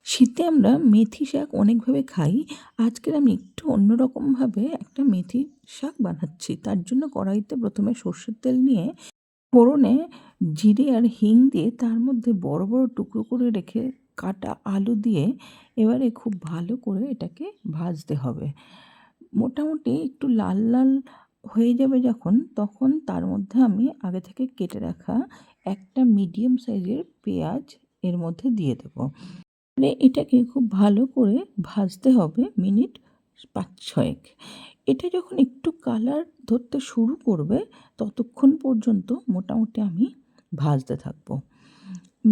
শীতে আমরা মেথি শাক অনেকভাবে খাই। আজকের আমি একটু অন্যরকমভাবে একটা মেথি শাক বানাচ্ছি। তার জন্য কড়াইতে প্রথমে সর্ষের তেল নিয়ে ফোড়নে জিরে আর হিং দিয়ে তার মধ্যে বড় বড় টুকরো করে রেখে কাটা আলু দিয়ে এবারে খুব ভালো করে এটাকে ভাজতে হবে। মোটামুটি একটু লাল লাল হয়ে যাবে যখন, তখন তার মধ্যে আমি আগে থেকে কেটে রাখা একটা মিডিয়াম সাইজের পেঁয়াজ এর মধ্যে দিয়ে দেবো। এটাকে খুব ভালো করে ভাজতে হবে মিনিট ৫-৬। এটা যখন একটু কালার ধরতে শুরু করবে ততক্ষণ পর্যন্ত মোটামুটি আমি ভাজতে থাকবো।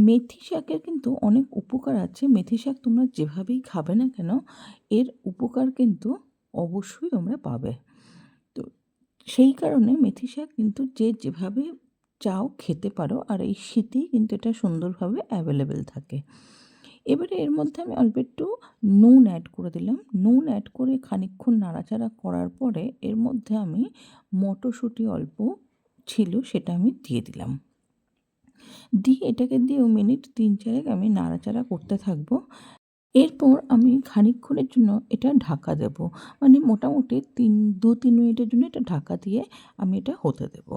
মেথি শাকের কিন্তু অনেক উপকার আছে। মেথি শাক তোমরা যেভাবেই খাবে না কেন, এর উপকার কিন্তু অবশ্যই তোমরা পাবে। তো সেই কারণে মেথি শাক কিন্তু যে যেভাবে চাও খেতে পারো, আর এই শীতেই কিন্তু এটা সুন্দরভাবে অ্যাভেলেবেল থাকে। এবারে এর মধ্যে আমি অল্প একটু নুন অ্যাড করে দিলাম। নুন অ্যাড করে খানিকক্ষণ নাড়াচাড়া করার পরে এর মধ্যে আমি মটরশুঁটি অল্প ছিল সেটা আমি দিয়ে দিলাম। দিয়ে এটাকে দিয়েও মিনিট ৩-৪ আমি নাড়াচাড়া করতে থাকবো। এরপর আমি খানিকক্ষণের জন্য এটা ঢাকা দেব। মানে মোটামুটি ২-৩ মিনিটের জন্য এটা ঢাকা দিয়ে আমি এটা হতে দেব।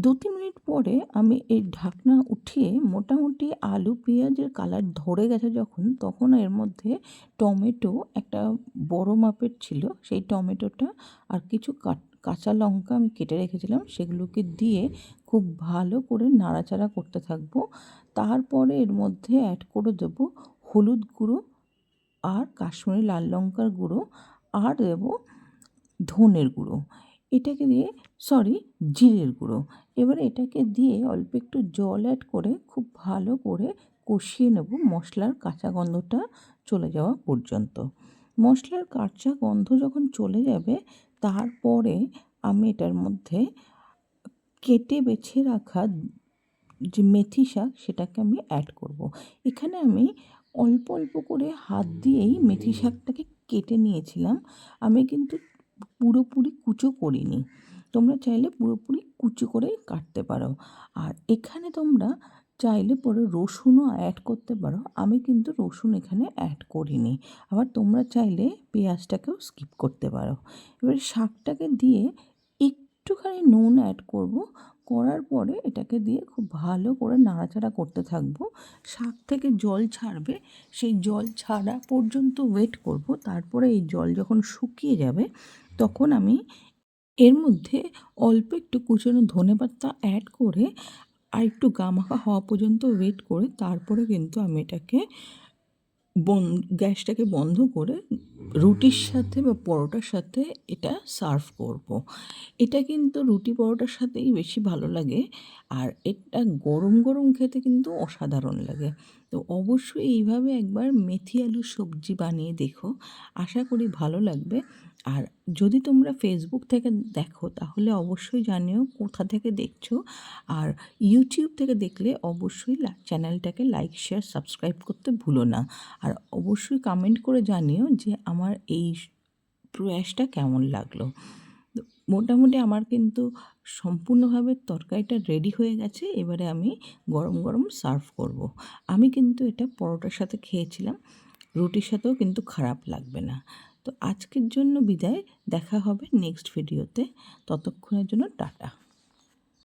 ২-৩ মিনিট পরে আমি এই ঢাকনা উঠিয়ে মোটামুটি আলু পেঁয়াজের কালার ধরে গেছে যখন, তখন এর মধ্যে টমেটো একটা বড় মাপের ছিল, সেই টমেটোটা আর কিছু কাঁচা লঙ্কা আমি কেটে রেখেছিলাম সেগুলোকে দিয়ে খুব ভালো করে নাড়াচাড়া করতে থাকবো। তারপরে এর মধ্যে অ্যাড করে দেবো হলুদ গুঁড়ো আর কাশ্মীরি লাল লঙ্কার গুঁড়ো আর দেবো ধনের গুঁড়ো। এটাকে দিয়ে জিরের গুঁড়ো। এবারে এটাকে দিয়ে অল্প একটু জল অ্যাড করে খুব ভালো করে কষিয়ে নেব মশলার কাঁচা গন্ধটা চলে যাওয়া পর্যন্ত। মশলার কাঁচা গন্ধ যখন চলে যাবে তারপরে আমি এটার মধ্যে কেটে বেছে রাখা যে মেথি শাক সেটাকে আমি অ্যাড করব। এখানে আমি অল্প অল্প করে হাত দিয়েই মেথি শাকটাকে কেটে নিয়েছিলাম। আমি কিন্তু পুরোপুরি কুচো করিনি। তোমরা চাইলে পুরোপুরি কুচো করে কাটতে পারো। আর এখানে তোমরা চাইলে পরে রসুনও অ্যাড করতে পারো। আমি কিন্তু রসুন এখানে অ্যাড করিনি। আবার তোমরা চাইলে পেঁয়াজটাকেও স্কিপ করতে পারো। এবারে শাকটাকে দিয়ে একটুখানি নুন অ্যাড করব। করার পরে এটাকে দিয়ে খুব ভালো করে নাড়াচাড়া করতে থাকবো। শাক থেকে জল ছাড়বে, সেই জল ছাড়া পর্যন্ত ওয়েট করব। তারপরে এই জল যখন শুকিয়ে যাবে তখন আমি এর মধ্যে অল্প একটু কুচনো ধনেপাতা অ্যাড করে আর একটু গামাখা হওয়া পর্যন্ত ওয়েট করে তারপরে কিন্তু আমি এটাকে গ্যাসটাকে বন্ধ করে রুটির সাথে বা পরোটার সাথে এটা সার্ভ করব। এটা কিন্তু রুটি পরোটার সাথেই বেশি ভালো লাগে, আর এটা গরম গরম খেতে কিন্তু অসাধারণ লাগে। তো অবশ্যই এইভাবে একবার মেথি আলুর সবজি বানিয়ে দেখো, আশা করি ভালো লাগবে। আর যদি তোমরা ফেসবুক থেকে দেখো তাহলে অবশ্যই জানিও কোথা থেকে দেখছো, আর ইউটিউব থেকে দেখলে অবশ্যই চ্যানেলটাকে লাইক শেয়ার সাবস্ক্রাইব করতে ভুলো না। আর অবশ্যই কমেন্ট করে জানিও যে আমার এই প্রয়াসটা কেমন লাগলো। মোটামুটি আমার কিন্তু সম্পূর্ণভাবে তরকারিটা রেডি হয়ে গেছে। এবারে আমি গরম গরম সার্ভ করব। আমি কিন্তু এটা পরোটার সাথে খেয়েছিলাম, রুটির সাথেও কিন্তু খারাপ লাগবে না। তো আজকের জন্য বিদায়, দেখা হবে নেক্সট ভিডিওতে। ততক্ষণের জন্য টাটা।